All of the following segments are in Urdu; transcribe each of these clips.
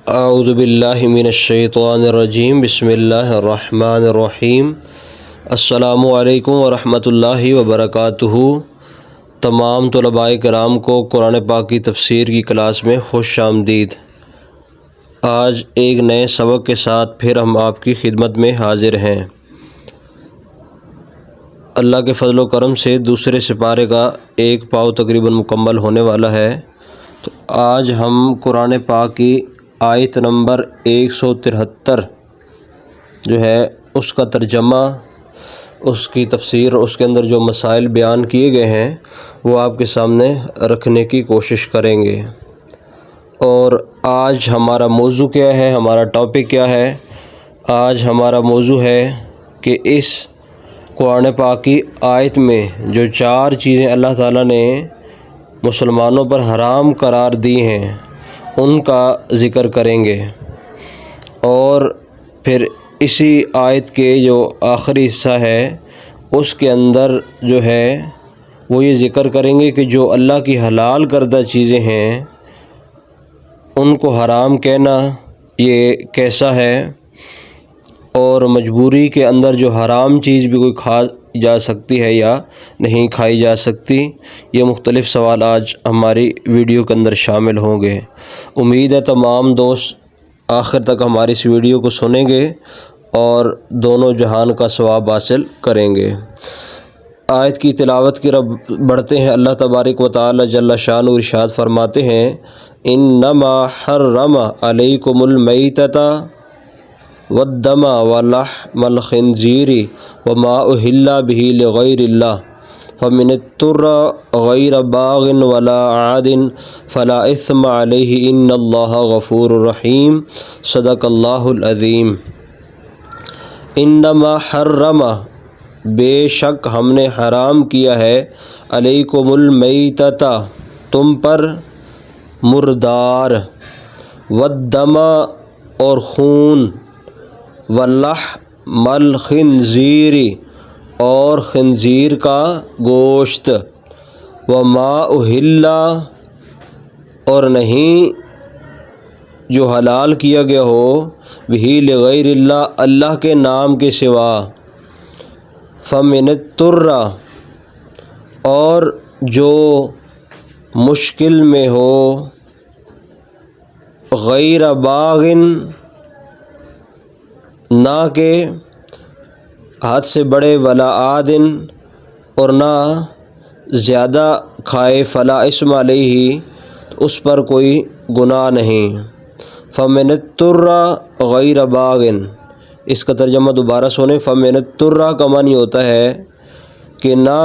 اعوذ باللہ من الشیطان الرجیم بسم اللہ الرحمن الرحیم۔ السلام علیکم ورحمۃ اللہ وبرکاتہ۔ تمام طلباء کرام کو قرآن پاک کی تفسیر کی کلاس میں خوش آمدید۔ آج ایک نئے سبق کے ساتھ پھر ہم آپ کی خدمت میں حاضر ہیں۔ اللہ کے فضل و کرم سے دوسرے سپارے کا ایک پاؤ تقریباً مکمل ہونے والا ہے۔ تو آج ہم قرآن پاک کی آیت نمبر 173 جو ہے اس کا ترجمہ، اس کی تفسیر، اس کے اندر جو مسائل بیان کیے گئے ہیں وہ آپ کے سامنے رکھنے کی کوشش کریں گے۔ اور آج ہمارا موضوع کیا ہے، ہمارا ٹاپک کیا ہے؟ آج ہمارا موضوع ہے کہ اس قرآن پاک کی آیت میں جو 4 چیزیں اللہ تعالیٰ نے مسلمانوں پر حرام قرار دی ہیں ان کا ذکر کریں گے، اور پھر اسی آیت کے جو آخری حصہ ہے اس کے اندر جو ہے وہ یہ ذکر کریں گے کہ جو اللہ کی حلال کردہ چیزیں ہیں ان کو حرام کہنا یہ کیسا ہے، اور مجبوری کے اندر جو حرام چیز بھی کوئی کھا جا سکتی ہے یا نہیں کھائی جا سکتی، یہ مختلف سوال آج ہماری ویڈیو کے اندر شامل ہوں گے۔ امید ہے تمام دوست آخر تک ہماری اس ویڈیو کو سنیں گے اور دونوں جہان کا ثواب حاصل کریں گے۔ آیت کی تلاوت کی رب بڑھتے ہیں۔ اللہ تبارک و تعالی جل شانہ ارشاد فرماتے ہیں، انما حرم علیکم المیتۃ والدم ولحم الخنزیر وما اہل بہ لغیر اللہ فمن اضطر غیر باغ ولا عاد فلا اثم علیہ ان اللہ غفور رحیم۔ صدق اللہ العظیم۔ انما حرم، بے شک ہم نے حرام کیا ہے، علیکم المیتۃ، تم پر مردار، والدم اور خون، ولحم الخنزیر اور خنزیر کا گوشت، وما اہل اور نہیں جو حلال کیا گیا ہو، بہ لغیر اللہ اللہ کے نام کے سوا، فمن اضطر اور جو مشکل میں ہو، غیر باغ نہ کہ حد سے بڑے، ولا عادن اور نہ زیادہ کھائے، فلا اسم علیہ اس پر کوئی گناہ نہیں۔ فمن اضطر غیر باغ، اس کا ترجمہ دوبارہ سنیں۔ فمن اضطر کا معنی ہوتا ہے کہ نہ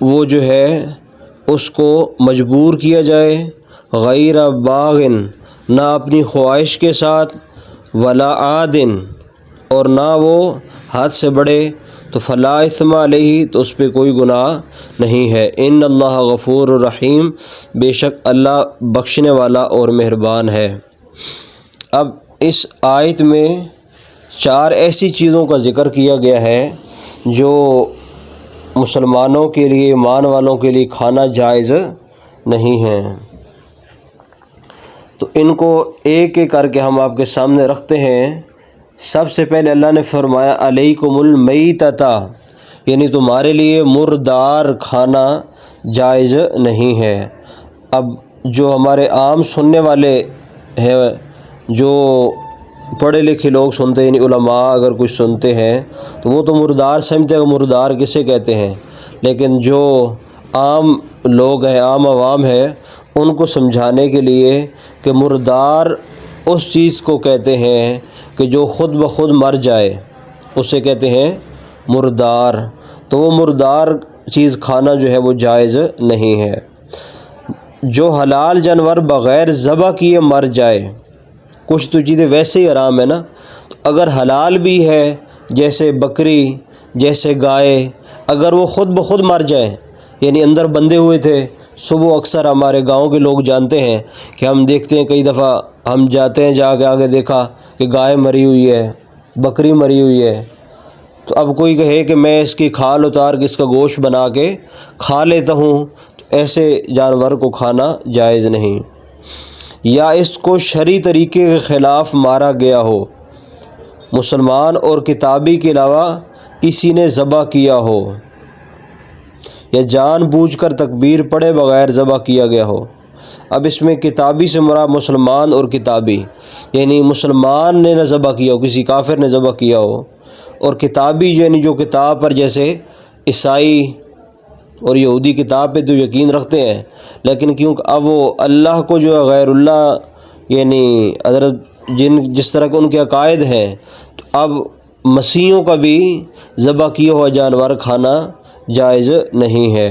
وہ جو ہے اس کو مجبور کیا جائے، غیر باغ نہ اپنی خواہش کے ساتھ، ولا عادن اور نہ وہ حد سے بڑھے، تو فلا اثم علیہ تو اس پہ کوئی گناہ نہیں ہے۔ ان اللہ غفور الرحیم، بے شک اللہ بخشنے والا اور مہربان ہے۔ اب اس آیت میں 4 ایسی چیزوں کا ذکر کیا گیا ہے جو مسلمانوں کے لیے، ایمان والوں کے لیے کھانا جائز نہیں ہے۔ تو ان کو ایک ایک کر کے ہم آپ کے سامنے رکھتے ہیں۔ سب سے پہلے اللہ نے فرمایا علیکم المیتۃ، یعنی تمہارے لیے مردار کھانا جائز نہیں ہے۔ اب جو ہمارے عام سننے والے ہیں، جو پڑھے لکھے لوگ سنتے ہیں، یعنی علماء اگر کچھ سنتے ہیں تو وہ تو مردار سمجھتے ہیں، مردار کسے کہتے ہیں، لیکن جو عام لوگ ہیں، عام عوام ہے، ان کو سمجھانے کے لیے کہ مردار اس چیز کو کہتے ہیں کہ جو خود بخود مر جائے، اسے کہتے ہیں مردار۔ تو وہ مردار چیز کھانا جو ہے وہ جائز نہیں ہے۔ جو حلال جانور بغیر ذبح کیے مر جائے، کچھ تو چیزیں ویسے ہی حرام ہے نا، تو اگر حلال بھی ہے جیسے بکری، جیسے گائے، اگر وہ خود بخود مر جائیں، یعنی اندر بندھے ہوئے تھے، صبح اکثر ہمارے گاؤں کے لوگ جانتے ہیں کہ ہم دیکھتے ہیں، کئی دفعہ ہم جاتے ہیں، جا کے آگے دیکھا کہ گائے مری ہوئی ہے، بکری مری ہوئی ہے، تو اب کوئی کہے کہ میں اس کی کھال اتار کے اس کا گوشت بنا کے کھا لیتا ہوں، تو ایسے جانور کو کھانا جائز نہیں۔ یا اس کو شرعی طریقے کے خلاف مارا گیا ہو، مسلمان اور کتابی کے علاوہ کسی نے ذبح کیا ہو، یا جان بوجھ کر تکبیر پڑھے بغیر ذبح کیا گیا ہو۔ اب اس میں کتابی سے مراد مسلمان اور کتابی، یعنی مسلمان نے نہ ذبح کیا ہو، کسی کافر نے ذبح کیا ہو، اور کتابی یعنی جو کتاب پر جیسے عیسائی اور یہودی کتاب پہ تو یقین رکھتے ہیں، لیکن کیونکہ اب وہ اللہ کو جو غیر اللہ یعنی حضرت جس طرح کے ان کے عقائد ہیں، تو اب مسیحیوں کا بھی ذبح کیا ہوا جانور کھانا جائز نہیں ہے۔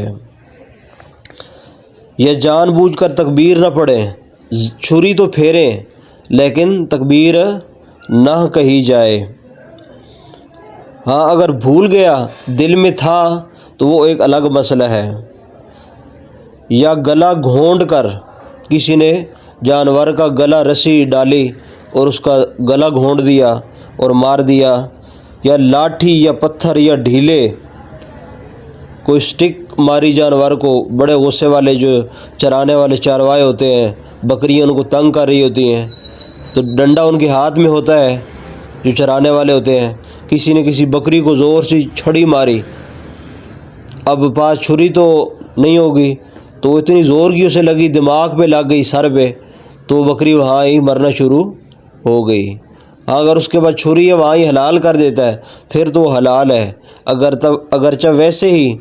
یا جان بوجھ کر تکبیر نہ پڑھیں، چھری تو پھیریں لیکن تکبیر نہ کہی جائے۔ ہاں اگر بھول گیا، دل میں تھا تو وہ ایک الگ مسئلہ ہے۔ یا گلا گھونٹ کر کسی نے جانور کا گلا رسی ڈالی اور اس کا گلا گھونٹ دیا اور مار دیا، یا لاٹھی یا پتھر یا ڈھیلے کوئی سٹک ماری جانور کو، بڑے غصے والے جو چرانے والے چاروائے ہوتے ہیں، بکریاں ان کو تنگ کر رہی ہوتی ہیں تو ڈنڈا ان کے ہاتھ میں ہوتا ہے جو چرانے والے ہوتے ہیں، کسی نے کسی بکری کو زور سے چھڑی ماری، اب پاس چھری تو نہیں ہوگی تو وہ اتنی زور کی اسے لگی، دماغ پہ لگ گئی، سر پہ، تو وہ بکری وہاں ہی مرنا شروع ہو گئی۔ ہاں اگر اس کے بعد چھری ہے وہاں ہی حلال کر دیتا ہے پھر تو وہ حلال ہے، اگرچہ ویسے ہی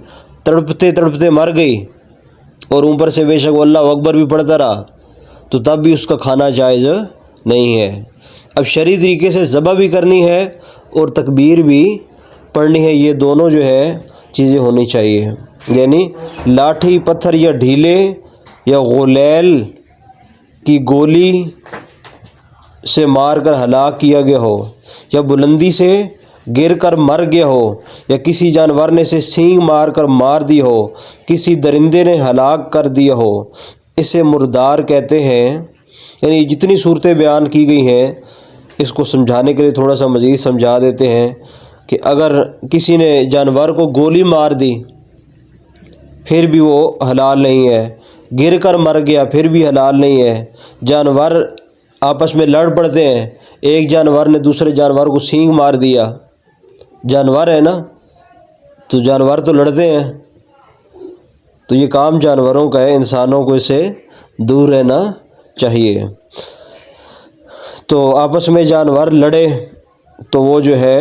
تڑپتے تڑپتے مر گئی اور اوپر سے بے شک اللہ اکبر بھی پڑھتا رہا تو تب بھی اس کا کھانا جائز نہیں ہے۔ اب شرعی طریقے سے ذبح بھی کرنی ہے اور تکبیر بھی پڑھنی ہے، یہ دونوں جو ہے چیزیں ہونی چاہیے، یعنی لاٹھی پتھر یا ڈھیلے یا غلیل کی گولی سے مار کر ہلاک کیا گیا ہو، یا بلندی سے گر کر مر گیا ہو، یا کسی جانور نے سے سینگ مار کر مار دی ہو، کسی درندے نے ہلاک کر دیا ہو، اسے مردار کہتے ہیں۔ یعنی جتنی صورتیں بیان کی گئی ہیں اس کو سمجھانے کے لیے تھوڑا سا مزید سمجھا دیتے ہیں کہ اگر کسی نے جانور کو گولی مار دی پھر بھی وہ حلال نہیں ہے، گر کر مر گیا پھر بھی حلال نہیں ہے، جانور آپس میں لڑ پڑتے ہیں، ایک جانور نے دوسرے جانور کو سینگ مار دیا، جانور ہے نا تو جانور تو لڑتے ہیں، تو یہ کام جانوروں کا ہے، انسانوں کو اس سے دور رہنا چاہیے۔ تو آپس میں جانور لڑے تو وہ جو ہے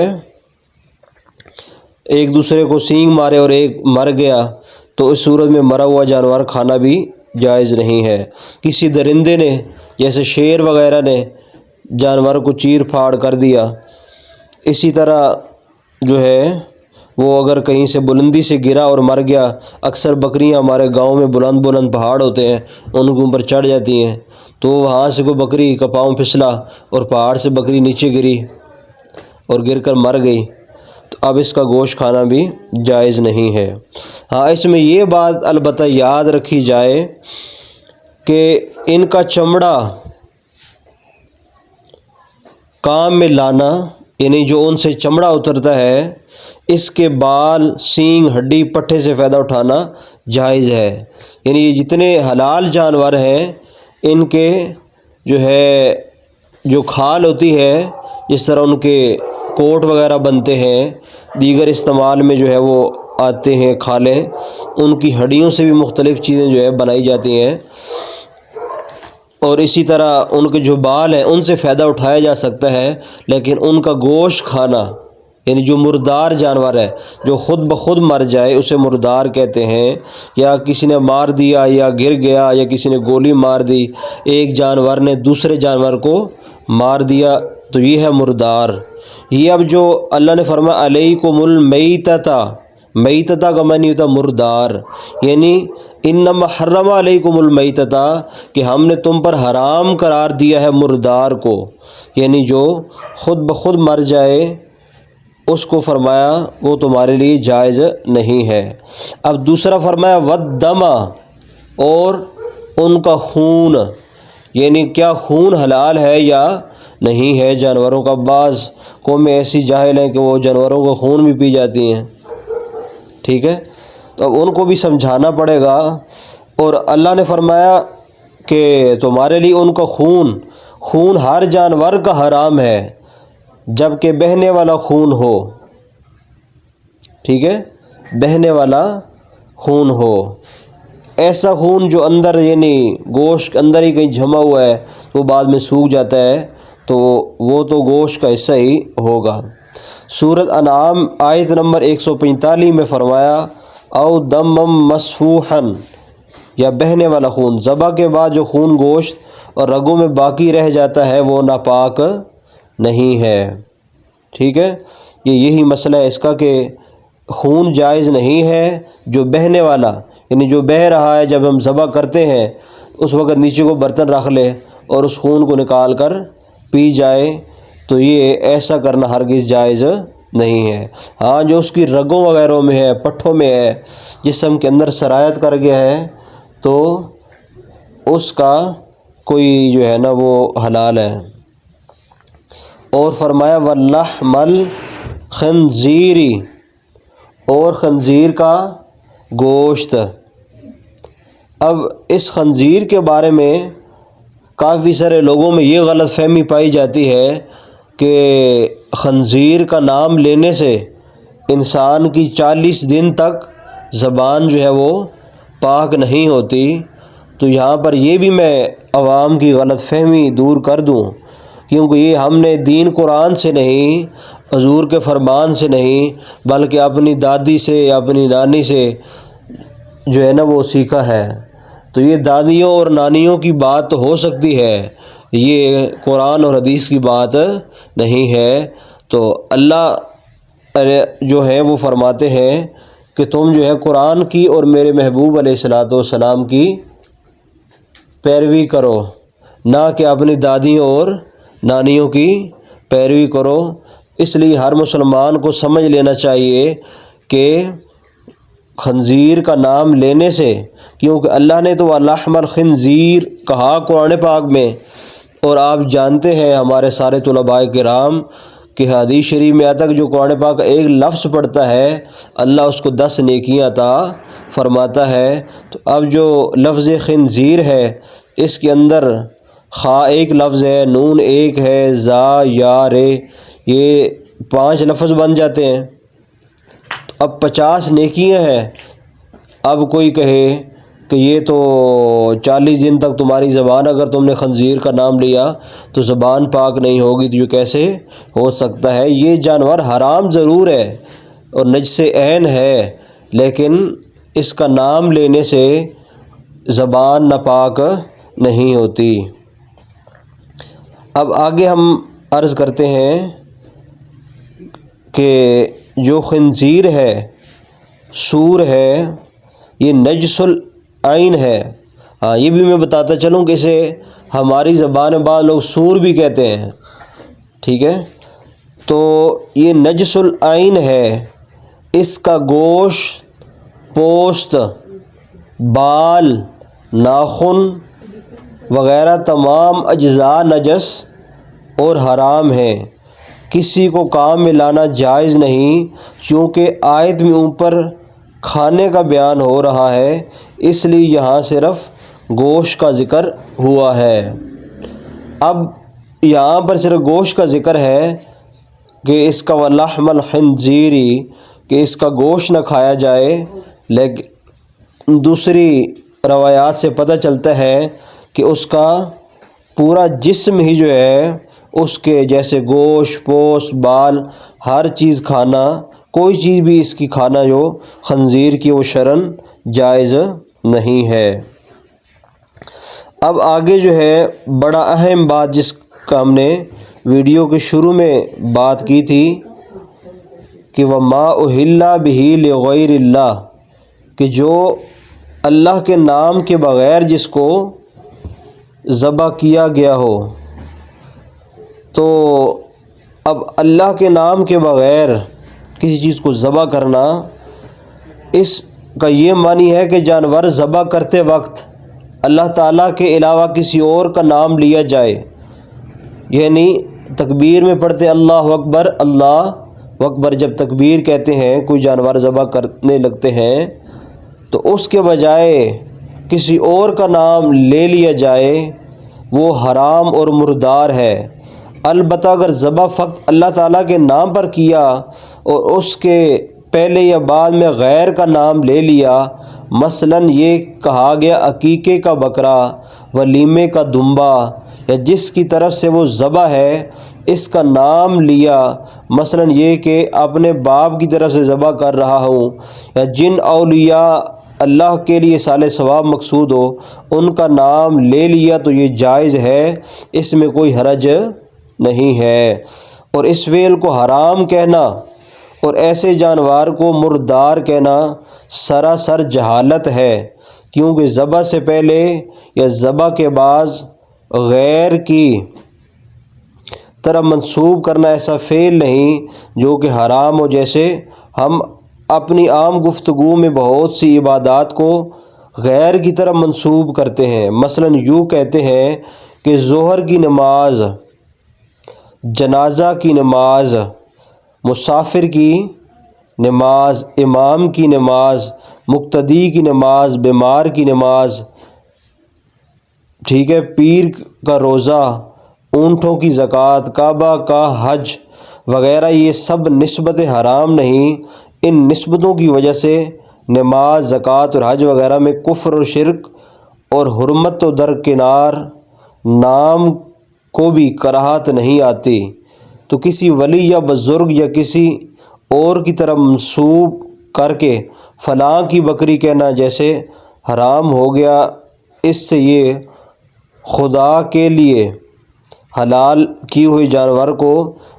ایک دوسرے کو سینگ مارے اور ایک مر گیا تو اس صورت میں مرا ہوا جانور کھانا بھی جائز نہیں ہے۔ کسی درندے نے جیسے شیر وغیرہ نے جانور کو چیر پھاڑ کر دیا، اسی طرح جو ہے وہ اگر کہیں سے بلندی سے گرا اور مر گیا، اکثر بکریاں ہمارے گاؤں میں بلند بلند پہاڑ ہوتے ہیں ان کے اوپر چڑھ جاتی ہیں، تو وہاں سے کوئی بکری کا پاؤں پھسلا اور پہاڑ سے بکری نیچے گری اور گر کر مر گئی تو اب اس کا گوشت کھانا بھی جائز نہیں ہے۔ ہاں اس میں یہ بات البتہ یاد رکھی جائے کہ ان کا چمڑا کام میں لانا، یعنی جو ان سے چمڑا اترتا ہے، اس کے بال سینگ ہڈی پٹھے سے فائدہ اٹھانا جائز ہے۔ یعنی یہ جتنے حلال جانور ہیں ان کے جو ہے جو کھال ہوتی ہے، جس طرح ان کے کوٹ وغیرہ بنتے ہیں، دیگر استعمال میں جو ہے وہ آتے ہیں کھالیں، ان کی ہڈیوں سے بھی مختلف چیزیں جو ہے بنائی جاتی ہیں، اور اسی طرح ان کے جو بال ہیں ان سے فائدہ اٹھایا جا سکتا ہے، لیکن ان کا گوشت کھانا یعنی جو مردار جانور ہے جو خود بخود مر جائے اسے مردار کہتے ہیں، یا کسی نے مار دیا یا گر گیا یا کسی نے گولی مار دی، ایک جانور نے دوسرے جانور کو مار دیا تو یہ ہے مردار۔ یہ اب جو اللہ نے فرمایا علیکم المیتۃ، میتۃ کا معنی ہوتا مردار، یعنی انما حرم علیکم المیتۃ کہ ہم نے تم پر حرام قرار دیا ہے مردار کو، یعنی جو خود بخود مر جائے اس کو فرمایا وہ تمہارے لیے جائز نہیں ہے۔ اب دوسرا فرمایا والدم، اور ان کا خون، یعنی کیا خون حلال ہے یا نہیں ہے جانوروں کا۔ بعض قومیں ایسی جاہل ہیں کہ وہ جانوروں کا خون بھی پی جاتی ہیں، ٹھیک ہے، تو اب ان کو بھی سمجھانا پڑے گا۔ اور اللہ نے فرمایا کہ تمہارے لیے ان کا خون ہر جانور کا حرام ہے جب کہ بہنے والا خون ہو، ٹھیک ہے، بہنے والا خون ہو، ایسا خون جو اندر یعنی گوشت کے اندر ہی کہیں جمع ہوا ہے وہ بعد میں سوکھ جاتا ہے تو وہ تو گوشت کا حصہ ہی ہوگا۔ سورۃ انعام آیت نمبر 145 میں فرمایا او دم مسفوحن، یا بہنے والا خون، ذبح کے بعد جو خون گوشت اور رگوں میں باقی رہ جاتا ہے وہ ناپاک نہیں ہے، ٹھیک ہے۔ یہی مسئلہ ہے اس کا کہ خون جائز نہیں ہے جو بہنے والا، یعنی جو بہہ رہا ہے جب ہم ذبح کرتے ہیں اس وقت نیچے کو برتن رکھ لے اور اس خون کو نکال کر پی جائے تو یہ ایسا کرنا ہرگز جائز نہیں ہے۔ ہاں جو اس کی رگوں وغیرہ میں ہے، پٹھوں میں ہے، جسم کے اندر سرایت کر گیا ہے تو اس کا کوئی جو ہے نا وہ حلال ہے۔ اور فرمایا وَاللَّحْمَ الْخِنزِيرِ، اور خنزیر کا گوشت۔ اب اس خنزیر کے بارے میں کافی سارے لوگوں میں یہ غلط فہمی پائی جاتی ہے کہ خنزیر کا نام لینے سے انسان کی 40 دن تک زبان جو ہے وہ پاک نہیں ہوتی۔ تو یہاں پر یہ بھی میں عوام کی غلط فہمی دور کر دوں، کیونکہ یہ ہم نے دین قرآن سے نہیں، حضور کے فرمان سے نہیں، بلکہ اپنی دادی سے یا اپنی نانی سے جو ہے نا وہ سیکھا ہے۔ تو یہ دادیوں اور نانیوں کی بات تو ہو سکتی ہے، یہ قرآن اور حدیث کی بات نہیں ہے۔ تو اللہ جو ہے وہ فرماتے ہیں کہ تم جو ہے قرآن کی اور میرے محبوب علیہ الصلوۃ والسلام کی پیروی کرو، نہ کہ اپنی دادیوں اور نانیوں کی پیروی کرو۔ اس لیے ہر مسلمان کو سمجھ لینا چاہیے کہ خنزیر کا نام لینے سے، کیونکہ اللہ نے تو وَلَحْمَ الْخِنزِيرِ کہا قرآن پاک میں، اور آپ جانتے ہیں ہمارے سارے طلباء کرام کہ حدیث شریف میں آتا کہ جو قرآن پاک کا ایک لفظ پڑھتا ہے اللہ اس کو 10 نیکیاں عطا فرماتا ہے۔ تو اب جو لفظ خنزیر ہے اس کے اندر خا ایک لفظ ہے، نون ایک ہے، زا یا رے، یہ 5 لفظ بن جاتے ہیں۔ اب 50 نیکیاں ہیں۔ اب کوئی کہے کہ یہ تو 40 دن تک تمہاری زبان، اگر تم نے خنزیر کا نام لیا تو زبان پاک نہیں ہوگی، تو یہ کیسے ہو سکتا ہے؟ یہ جانور حرام ضرور ہے اور نجس عین ہے، لیکن اس کا نام لینے سے زبان ناپاک نہیں ہوتی۔ اب آگے ہم عرض کرتے ہیں کہ جو خنزیر ہے، سور ہے، یہ نجس العین ہے۔ ہاں یہ بھی میں بتاتا چلوں کہ اسے ہماری زبان میں بعض لوگ سور بھی کہتے ہیں، ٹھیک ہے۔ تو یہ نجس العین ہے، اس کا گوشت، پوست، بال، ناخن وغیرہ تمام اجزاء نجس اور حرام ہیں، کسی کو کام میں لانا جائز نہیں، چونکہ آیت میں اوپر کھانے کا بیان ہو رہا ہے اس لیے یہاں صرف گوشت کا ذکر ہوا ہے۔ اب یہاں پر صرف گوشت کا ذکر ہے کہ اس کا وَلَحْمَ الْخِنزِيرِ کہ اس کا گوشت نہ کھایا جائے، لیکن دوسری روایات سے پتہ چلتا ہے کہ اس کا پورا جسم ہی جو ہے اس کے جیسے گوشت، پوست، بال، ہر چیز کھانا، کوئی چیز بھی اس کی کھانا جو خنزیر کی وہ شرعاً جائز نہیں ہے۔ اب آگے جو ہے بڑا اہم بات جس کا ہم نے ویڈیو کے شروع میں بات کی تھی کہ وَمَا أُهِلَّ بِهِ لِغَيْرِ اللَّهِ کہ جو اللہ کے نام کے بغیر جس کو ذبح کیا گیا ہو، تو اب اللہ کے نام کے بغیر کسی چیز کو ذبح کرنا، اس کا یہ معنی ہے کہ جانور ذبح کرتے وقت اللہ تعالیٰ کے علاوہ کسی اور کا نام لیا جائے، یعنی تکبیر میں پڑھتے اللہ اکبر، اللہ اکبر جب تکبیر کہتے ہیں کوئی جانور ذبح کرنے لگتے ہیں تو اس کے بجائے کسی اور کا نام لے لیا جائے وہ حرام اور مردار ہے۔ البتہ اگر ذبح فقط اللہ تعالیٰ کے نام پر کیا اور اس کے پہلے یا بعد میں غیر کا نام لے لیا، مثلاً یہ کہا گیا عقیقے کا بکرا، ولیمے کا دمبا، یا جس کی طرف سے وہ ذبح ہے اس کا نام لیا، مثلاً یہ کہ اپنے باپ کی طرف سے ذبح کر رہا ہوں، یا جن اولیاء اللہ کے لیے صالح ثواب مقصود ہو ان کا نام لے لیا تو یہ جائز ہے، اس میں کوئی حرج نہیں ہے۔ اور اس فعل کو حرام کہنا اور ایسے جانور کو مردار کہنا سراسر جہالت ہے، کیونکہ ذبح سے پہلے یا ذبح کے بعد غیر کی طرف منسوب کرنا ایسا فعل نہیں جو کہ حرام ہو۔ جیسے ہم اپنی عام گفتگو میں بہت سی عبادات کو غیر کی طرف منسوب کرتے ہیں، مثلاً یوں کہتے ہیں کہ ظہر کی نماز، جنازہ کی نماز، مسافر کی نماز، امام کی نماز، مقتدی کی نماز، بیمار کی نماز، ٹھیک ہے، پیر کا روزہ، اونٹوں کی زکوٰۃ، کعبہ کا حج وغیرہ، یہ سب نسبت حرام نہیں۔ ان نسبتوں کی وجہ سے نماز، زکوٰۃ اور حج وغیرہ میں کفر اور شرک اور حرمت و درکنار نام کو بھی کراہت نہیں آتی، تو کسی ولی یا بزرگ یا کسی اور کی طرف منسوب کر کے فلاں کی بکری کہنا جیسے حرام ہو گیا، اس سے یہ خدا کے لیے حلال کی ہوئی جانور کو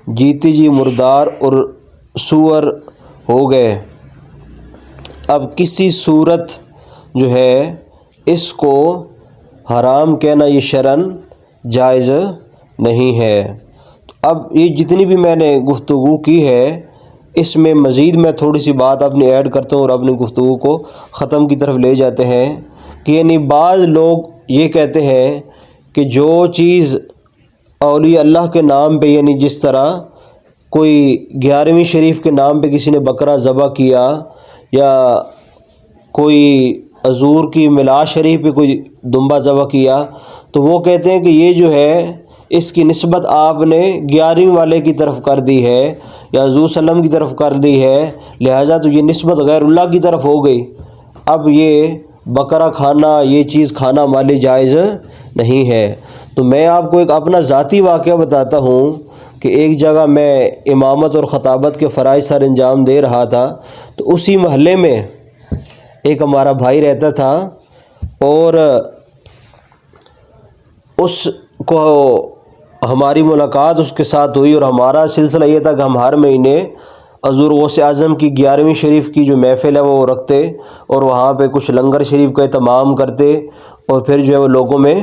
جیتے جی مردار اور سور ہو گئے۔ اب کسی صورت جو ہے اس کو حرام کہنا یہ شرعاً جائز نہیں ہے۔ اب یہ جتنی بھی میں نے گفتگو کی ہے اس میں مزید میں تھوڑی سی بات اپنی ایڈ کرتا ہوں اور اپنی گفتگو کو ختم کی طرف لے جاتے ہیں کہ یعنی بعض لوگ یہ کہتے ہیں کہ جو چیز اولیاء اللہ کے نام پہ، یعنی جس طرح کوئی 11ویں شریف کے نام پہ کسی نے بکرا ذبح کیا، یا کوئی حضور کی میلاد شریف پہ کوئی دمبا ذبح کیا، تو وہ کہتے ہیں کہ یہ جو ہے اس کی نسبت آپ نے 11ویں والے کی طرف کر دی ہے یا حضور صلی اللہ علیہ وسلم کی طرف کر دی ہے، لہٰذا تو یہ نسبت غیر اللہ کی طرف ہو گئی۔ اب یہ بکرا کھانا، یہ چیز کھانا ہمارے جائز نہیں ہے۔ تو میں آپ کو ایک اپنا ذاتی واقعہ بتاتا ہوں کہ ایک جگہ میں امامت اور خطابت کے فرائض سر انجام دے رہا تھا، تو اسی محلے میں ایک ہمارا بھائی رہتا تھا، اور اس کو ہماری ملاقات اس کے ساتھ ہوئی، اور ہمارا سلسلہ یہ تھا کہ ہم ہر مہینے حضور غوث اعظم کی 11ویں شریف کی جو محفل ہے وہ رکھتے اور وہاں پہ کچھ لنگر شریف کا اہتمام کرتے اور پھر جو ہے وہ لوگوں میں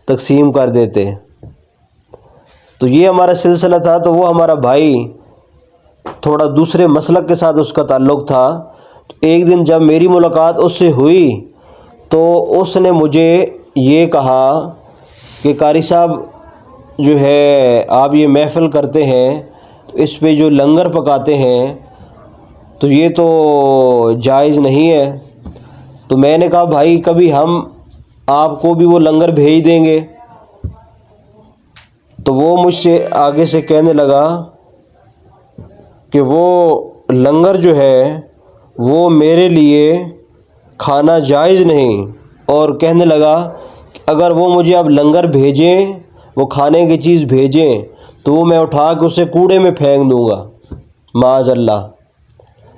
تقسیم کر دیتے۔ تو یہ ہمارا سلسلہ تھا۔ تو وہ ہمارا بھائی تھوڑا دوسرے مسلک کے ساتھ اس کا تعلق تھا۔ ایک دن جب میری ملاقات اس سے ہوئی تو اس نے مجھے یہ کہا کہ قاری صاحب جو ہے آپ یہ محفل کرتے ہیں تو اس پہ جو لنگر پکاتے ہیں تو یہ تو جائز نہیں ہے۔ تو میں نے کہا بھائی کبھی ہم آپ کو بھی وہ لنگر بھیج دیں گے۔ تو وہ مجھ سے آگے سے کہنے لگا کہ وہ لنگر جو ہے وہ میرے لیے کھانا جائز نہیں، اور کہنے لگا کہ اگر وہ مجھے اب لنگر بھیجیں، وہ کھانے کی چیز بھیجیں تو وہ میں اٹھا کے اسے کوڑے میں پھینک دوں گا، معاذ اللہ۔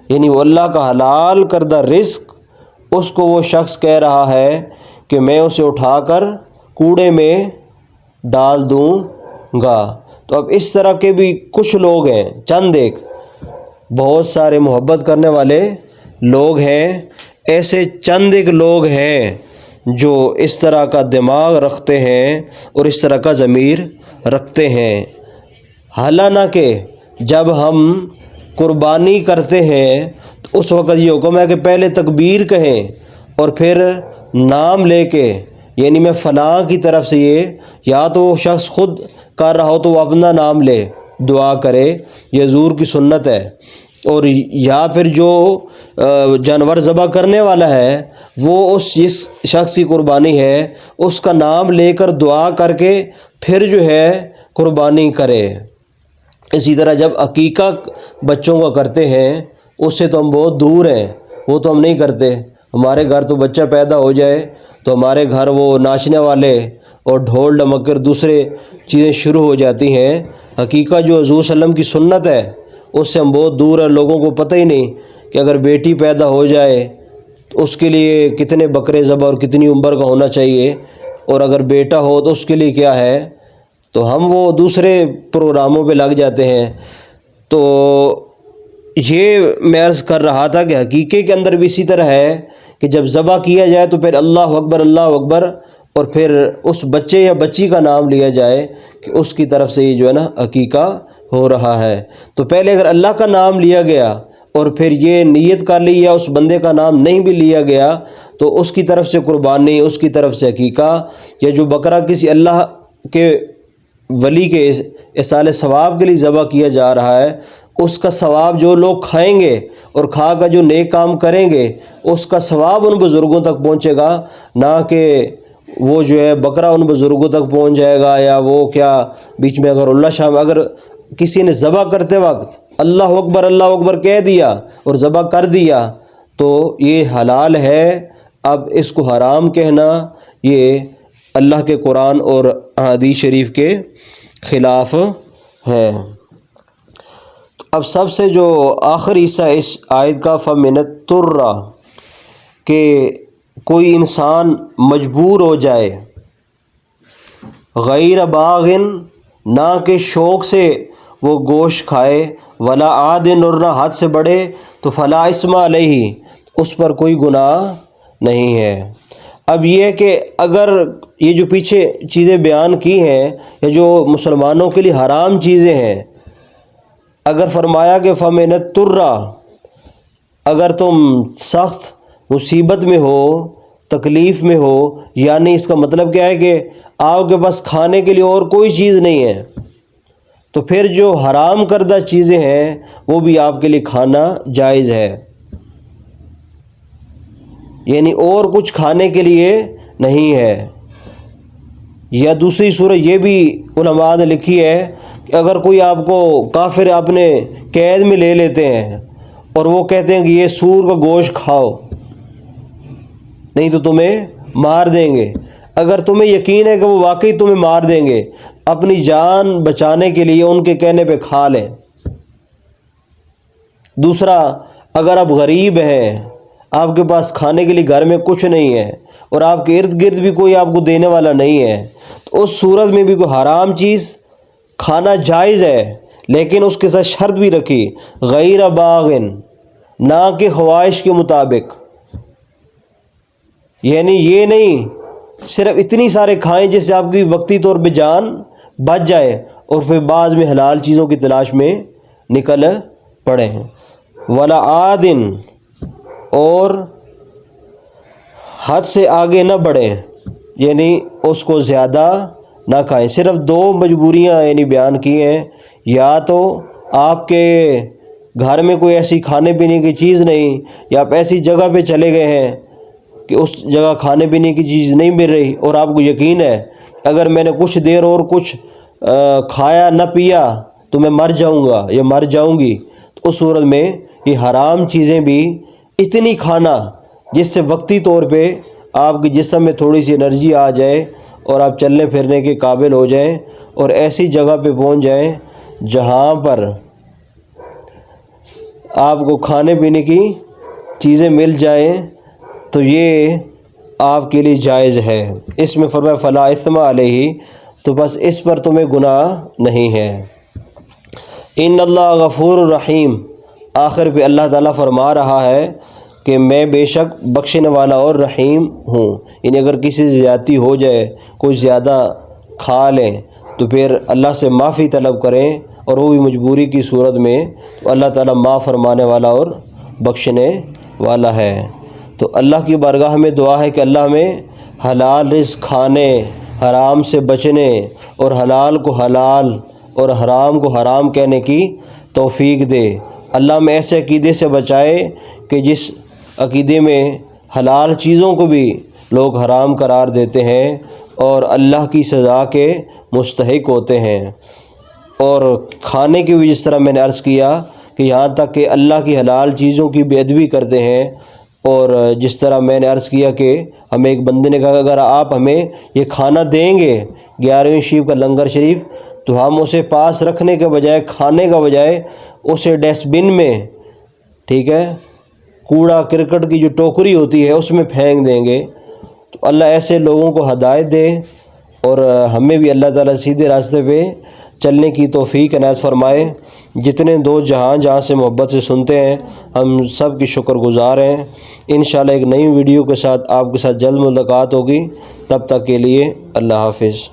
یعنی وہ اللہ کا حلال کردہ رزق اس کو وہ شخص کہہ رہا ہے کہ میں اسے اٹھا کر کوڑے میں ڈال دوں گا۔ تو اب اس طرح کے بھی کچھ لوگ ہیں، چند ایک بہت سارے محبت کرنے والے لوگ ہیں، ایسے چند ایک لوگ ہیں جو اس طرح کا دماغ رکھتے ہیں اور اس طرح کا ضمیر رکھتے ہیں۔ حالانکہ جب ہم قربانی کرتے ہیں تو اس وقت یہ حکم ہے کہ پہلے تکبیر کہیں اور پھر نام لے کے، یعنی میں فلاں کی طرف سے، یہ یا تو وہ شخص خود کر رہا ہو تو وہ اپنا نام لے، دعا کرے، یہ حضور کی سنت ہے۔ اور یا پھر جو جانور ذبح کرنے والا ہے وہ جس شخص کی قربانی ہے اس کا نام لے کر دعا کر کے پھر جو ہے قربانی کرے۔ اسی طرح جب عقیقہ بچوں کا کرتے ہیں اس سے تو ہم بہت دور ہیں، وہ تو ہم نہیں کرتے۔ ہمارے گھر تو بچہ پیدا ہو جائے تو ہمارے گھر وہ ناچنے والے اور ڈھول ڈمکر دوسرے چیزیں شروع ہو جاتی ہیں۔ عقیقہ جو حضور صلی اللہ علیہ وسلم کی سنت ہے اس سے ہم بہت دور ہیں۔ لوگوں کو پتہ ہی نہیں کہ اگر بیٹی پیدا ہو جائے تو اس کے لیے کتنے بکرے ذبح اور کتنی عمر کا ہونا چاہیے، اور اگر بیٹا ہو تو اس کے لیے کیا ہے۔ تو ہم وہ دوسرے پروگراموں پہ لگ جاتے ہیں۔ تو یہ میں عرض کر رہا تھا کہ حقیقے کے اندر بھی اسی طرح ہے کہ جب ذبح کیا جائے تو پھر اللہ اکبر اور پھر اس بچے یا بچی کا نام لیا جائے کہ اس کی طرف سے یہ جو ہے نا عقیقہ ہو رہا ہے۔ تو پہلے اگر اللہ کا نام لیا گیا اور پھر یہ نیت کر لی یا اس بندے کا نام نہیں بھی لیا گیا تو اس کی طرف سے قربانی، اس کی طرف سے عقیقہ، یا جو بکرا کسی اللہ کے ولی کے اصال ثواب کے لیے ذبح کیا جا رہا ہے اس کا ثواب جو لوگ کھائیں گے اور کھا کر جو نیک کام کریں گے اس کا ثواب ان بزرگوں تک پہنچے گا، نہ کہ وہ جو ہے بکرا ان بزرگوں تک پہنچ جائے گا، یا وہ کیا بیچ میں اگر اللہ شام اگر کسی نے ذبح کرتے وقت اللہ اکبر کہہ دیا اور ذبح کر دیا تو یہ حلال ہے۔ اب اس کو حرام کہنا یہ اللہ کے قرآن اور حدیث شریف کے خلاف ہے۔ اب سب سے جو آخری حصہ اس آیت کا فَمِنَ الطُّرَّ، کہ کوئی انسان مجبور ہو جائے، غیر باغن، نہ کہ شوق سے وہ گوشت کھائے، ولا عادن، اور نہ حد سے بڑھے، تو فلا اسم علیہ، اس پر کوئی گناہ نہیں ہے۔ اب یہ ہے کہ اگر یہ جو پیچھے چیزیں بیان کی ہیں یا جو مسلمانوں کے لیے حرام چیزیں ہیں، اگر فرمایا کہ فَمِنَ الطُّرَّ، اگر تم سخت مصیبت میں ہو، تکلیف میں ہو، یعنی اس کا مطلب کیا ہے کہ آپ کے پاس کھانے کے لیے اور کوئی چیز نہیں ہے، تو پھر جو حرام کردہ چیزیں ہیں وہ بھی آپ کے لیے کھانا جائز ہے، یعنی اور کچھ کھانے کے لیے نہیں ہے۔ یا دوسری صورت یہ بھی علماء نے لکھی ہے کہ اگر کوئی آپ کو کافر اپنے قید میں لے لیتے ہیں اور وہ کہتے ہیں کہ یہ سور کا گوشت کھاؤ نہیں تو تمہیں مار دیں گے، اگر تمہیں یقین ہے کہ وہ واقعی تمہیں مار دیں گے، اپنی جان بچانے کے لیے ان کے کہنے پہ کھا لیں۔ دوسرا، اگر آپ غریب ہیں، آپ کے پاس کھانے کے لیے گھر میں کچھ نہیں ہے اور آپ کے ارد گرد بھی کوئی آپ کو دینے والا نہیں ہے، تو اس صورت میں بھی کوئی حرام چیز کھانا جائز ہے، لیکن اس کے ساتھ شرط بھی رکھی، غیر باغن، نہ کہ خواہش کے مطابق، یعنی یہ نہیں صرف اتنی سارے کھائیں جس سے آپ کی وقتی طور پہ جان بچ جائے اور پھر بعض میں حلال چیزوں کی تلاش میں نکل پڑے ہیں۔ ولا عادن، اور حد سے آگے نہ بڑھیں، یعنی اس کو زیادہ نہ کھائیں۔ صرف دو مجبوریاں یعنی بیان کی ہیں، یا تو آپ کے گھر میں کوئی ایسی کھانے پینے کی چیز نہیں، یا آپ ایسی جگہ پہ چلے گئے ہیں کہ اس جگہ کھانے پینے کی چیز نہیں مل رہی اور آپ کو یقین ہے اگر میں نے کچھ دیر اور کچھ کھایا نہ پیا تو میں مر جاؤں گا یا مر جاؤں گی، تو اس صورت میں یہ حرام چیزیں بھی اتنی کھانا جس سے وقتی طور پہ آپ کے جسم میں تھوڑی سی انرجی آ جائے اور آپ چلنے پھرنے کے قابل ہو جائیں اور ایسی جگہ پہ پہنچ جائیں جہاں پر آپ کو کھانے پینے کی چیزیں مل جائیں، تو یہ آپ کے لیے جائز ہے۔ اس میں فرمایا فلا اثم علیہ، تو بس اس پر تمہیں گناہ نہیں ہے۔ ان اللہ غفور الرحیم، آخر پہ اللہ تعالیٰ فرما رہا ہے کہ میں بے شک بخشنے والا اور رحیم ہوں، یعنی اگر کسی سے زیادتی ہو جائے، کوئی زیادہ کھا لیں تو پھر اللہ سے معافی طلب کریں، اور وہ بھی مجبوری کی صورت میں، تو اللہ تعالیٰ معاف فرمانے والا اور بخشنے والا ہے۔ تو اللہ کی بارگاہ میں دعا ہے کہ اللہ ہمیں حلال رزق کھانے، حرام سے بچنے، اور حلال کو حلال اور حرام کو حرام کہنے کی توفیق دے۔ اللہ ہمیں ایسے عقیدے سے بچائے کہ جس عقیدے میں حلال چیزوں کو بھی لوگ حرام قرار دیتے ہیں اور اللہ کی سزا کے مستحق ہوتے ہیں، اور کھانے کی بھی جس طرح میں نے عرض کیا کہ یہاں تک کہ اللہ کی حلال چیزوں کی بے ادبی کرتے ہیں، اور جس طرح میں نے عرض کیا کہ ہمیں ایک بندے نے کہا کہ اگر آپ ہمیں یہ کھانا دیں گے 11ویں شریف کا لنگر شریف، تو ہم اسے پاس رکھنے کے بجائے، کھانے کا بجائے اسے ڈسٹ بن میں، ٹھیک ہے، کوڑا کرکٹ کی جو ٹوکری ہوتی ہے اس میں پھینک دیں گے۔ تو اللہ ایسے لوگوں کو ہدایت دے، اور ہمیں بھی اللہ تعالیٰ سیدھے راستے پہ چلنے کی توفیق عنایت فرمائے۔ جتنے دو جہاں سے محبت سے سنتے ہیں، ہم سب کی شکر گزار ہیں۔ انشاءاللہ ایک نئی ویڈیو کے ساتھ آپ کے ساتھ جلد ملاقات ہوگی، تب تک کے لیے اللہ حافظ۔